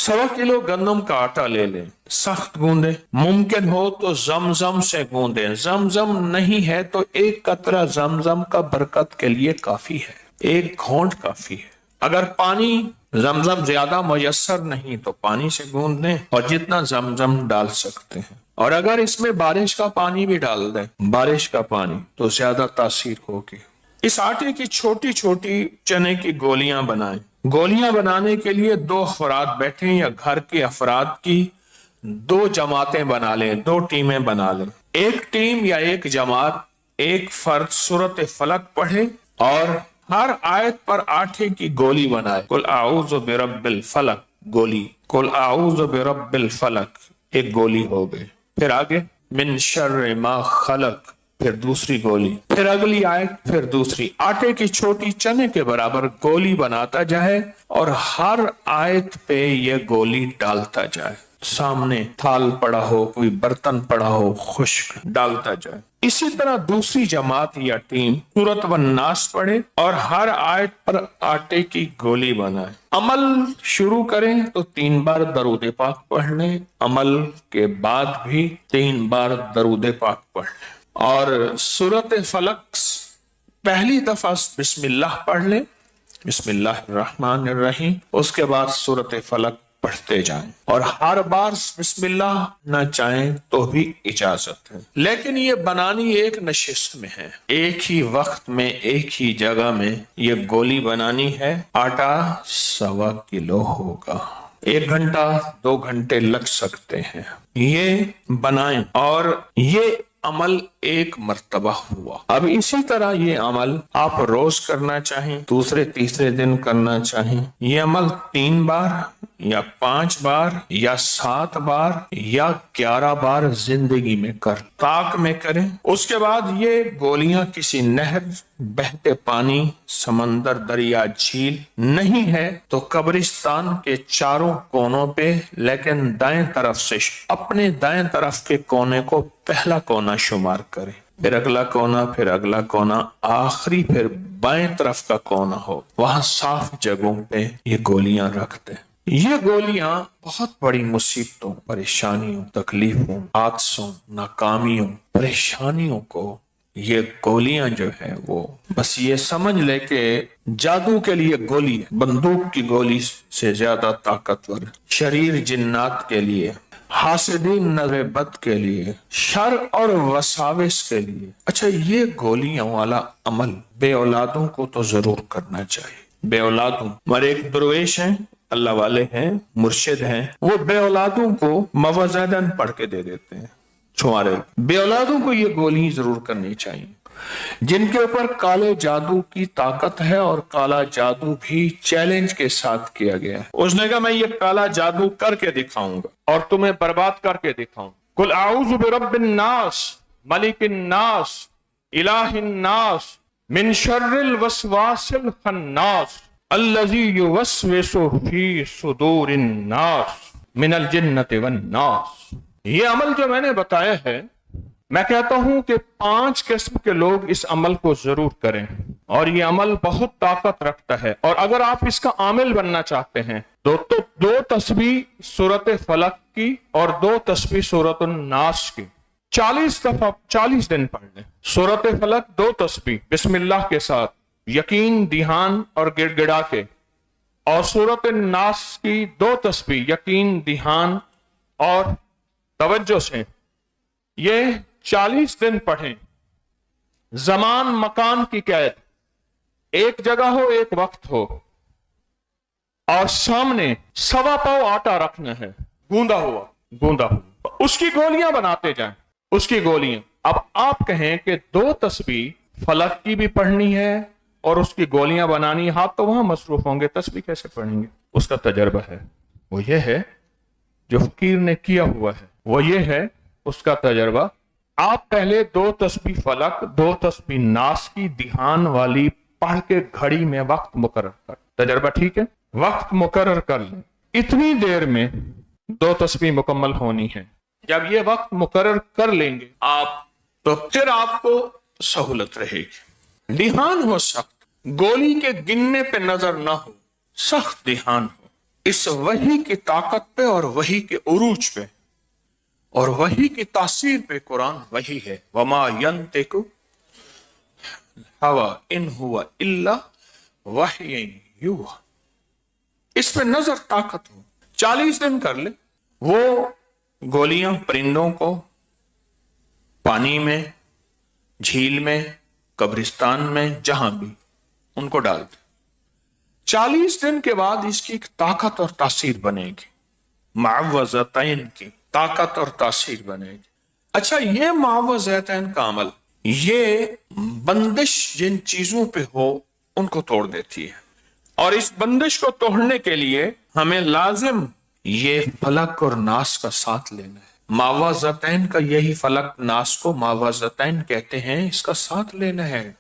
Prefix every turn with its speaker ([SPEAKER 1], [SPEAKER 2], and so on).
[SPEAKER 1] 1.25 kilo गंदम का आटा ले लें, सख्त गूंदे, मुमकिन हो तो जमजम से गूंदे, जमजम नहीं है तो 1 कतरा जमजम का बरकत के लिए काफी है, 1 घोंट काफी है। अगर पानी जमजम ज्यादा मुयस्सर नहीं तो पानी से गूंद लें और जितना जमजम डाल सकते हैं। और अगर इसमें बारिश का पानी भी डाल दें, बारिश का पानी, तो ज्यादा तासीर होगी। इस आटे की छोटी छोटी चने की गोलियां बनाएं। गोलियां बनाने के लिए 2 अफराद बैठे या घर के अफराद की 2 जमातें बना लें, 2 टीमें बना लें। एक टीम या एक जमात, एक फर्द सूरत फलक पढ़े और हर आयत पर आटे की गोली बनाए। कुल आऊज़ु बिरब्बिल फलक गोली, कुल आऊज़ु बिरब्बिल फलक एक गोली हो गई। फिर आगे मिन शर्रि मा खलक, फिर दूसरी गोली, फिर अगली आयत, फिर दूसरी। आटे की छोटी चने के बराबर गोली बनाता जाए और हर आयत पे ये गोली डालता जाए। सामने थाल पड़ा हो, कोई बर्तन पड़ा हो, खुश्क, डालता जाए। इसी तरह दूसरी जमात या टीम सूरत वन नास पढ़े और हर आयत पर आटे की गोली बनाए। अमल शुरू करें तो 3 बार दरूद पाक पढ़ लें, अमल के बाद भी 3 बार दरूद पाक पढ़ लें। और सूरत फलक पहली दफा बिस्मिल्लाह पढ़ लें, बिस्मिल्लाहिर्रहमानिर्रहीम, उसके बाद सूरत फलक पढ़ते जाएं और हर बार बिस्मिल्लाह न चाहें तो भी इजाजत है। लेकिन ये बनानी एक नशिस्त में है, एक ही वक्त में एक ही जगह में ये गोली बनानी है। आटा 1.25 किलो होगा, 1 घंटा 2 घंटे लग सकते हैं। ये बनाएं और ये अमल 1 मर्तबा हुआ। अब इसी तरह ये अमल आप रोज करना चाहें, दूसरे तीसरे दिन करना चाहें। ये अमल 3 बार या 5 बार या 7 बार या 11 बार जिंदगी में कर, ताक में करें। उसके बाद ये गोलियां किसी नहर, बहते पानी, समंदर, दरिया, झील नहीं है तो कब्रिस्तान के चारों कोनों पे, लेकिन दाएं तरफ से, अपने दाएं तरफ के कोने को पहला कोना शुमार करें, फिर अगला कोना, फिर अगला कोना, आखिरी फिर बाएं तरफ का कोना हो, वहां साफ जगहों पे ये गोलियां रख दें। ये गोलियां बहुत बड़ी मुसीबतों, परेशानियों, तकलीफों, हादसों, नाकामियों, परेशानियों को ये गोलियां जो है वो बस ये समझ ले कि जादू के लिए गोली है, बंदूक की गोली से ज्यादा ताकतवर, शरीर जिन्नात के लिए, हासिदीन नज़र बद के लिए, शर और वसाविस के लिए। अच्छा, ये गोलियां वाला अमल बे औलादों को तो जरूर करना चाहिए। बे औलादों, हमारे एक दरवेश हैं, अल्लाह वाले हैं, मुर्शिद हैं, वो बे औलादों को मवज़दन पढ़ के दे देते हैं। छुआरे बे औलादों को ये गोली जरूर करनी चाहिए जिनके ऊपर काले जादू की ताकत है, और काला जादू भी चैलेंज के साथ किया गया है। उसने कहा मैं ये काला जादू करके दिखाऊंगा और तुम्हें बर्बाद करके दिखाऊंगा। कुल आऊज़ु बिरब्बिन नास, मलिकिन नास, इलाहिन नास, मिन शर्रिल वसवासिल खन्नास, अल्लज़ी युवस्विसु फी सुदूरिन नास, मिनल जिन्नति वन नास। ये अमल जो मैंने बताया है, मैं कहता हूं कि 5 किस्म के लोग इस अमल को जरूर करें, और ये अमल बहुत ताकत रखता है। और अगर आप इसका आमिल बनना चाहते हैं तो 2 तस्बीह सूरत फलक की और 2 तस्बीह सूरत नास की 40 दफा 40 दिन पढ़ लें। सूरत फलक 2 तस्बीह बिस्मिल्लाह के साथ, यकीन, ध्यान और गिड़गिड़ा के, और सूरत नास की 2 तस्बीह यकीन, ध्यान और तवज्जो से। ये 40 दिन पढ़ें। जमान मकान की कैद, एक जगह हो, एक वक्त हो, और सामने 1.25 पाव आटा रखना है, गूंदा हुआ, उसकी गोलियां बनाते जाएं, उसकी गोलियां। अब आप कहें कि 2 तस्बीह फलक की भी पढ़नी है और उसकी गोलियां बनानी, हाथ तो वहां मसरूफ होंगे, तस्बीह कैसे पढ़ेंगे? उसका तजर्बा है, वो ये है जो फकीर ने किया हुआ है, वो ये है उसका तजर्बा। आप पहले 2 तस्बीह फलक, 2 तस्बीह नास की ध्यान वाली पढ़ के घड़ी में वक्त मुकर्रर कर, तजर्बा ठीक है, वक्त मुकर्रर कर लें। इतनी देर में 2 तस्बीह मुकम्मल होनी है। जब ये वक्त मुकर्रर कर लेंगे आप, तो फिर आपको सहूलत रहेगी। ध्यान हो सख्त, गोली के गिनने पे नजर ना हो, सख्त ध्यान हो। اس وحی کی طاقت پہ اور وحی کے عروج پہ اور وحی کی تاثیر پہ قرآن وحی ہے. وما ینطق ہوا ان ہوا الا وحی یوحی. اس پہ نظر طاقت ہو. 40 دن کر لے. وہ گولیاں پرندوں کو پانی میں، جھیل میں، قبرستان میں، جہاں بھی ان کو ڈال دے. 40 دن کے بعد اس کی ایک طاقت اور تاثیر بنے گی. معوذتین کی طاقت اور تاثیر بنے گی. اچھا، یہ معوذتین کا عمل، یہ بندش جن چیزوں پہ ہو ان کو توڑ دیتی ہے، اور اس بندش کو توڑنے کے لیے ہمیں لازم یہ فلک اور ناس کا ساتھ لینا ہے. معوذتین کا یہی فلک ناس کو معوذتین کہتے ہیں، اس کا ساتھ لینا ہے.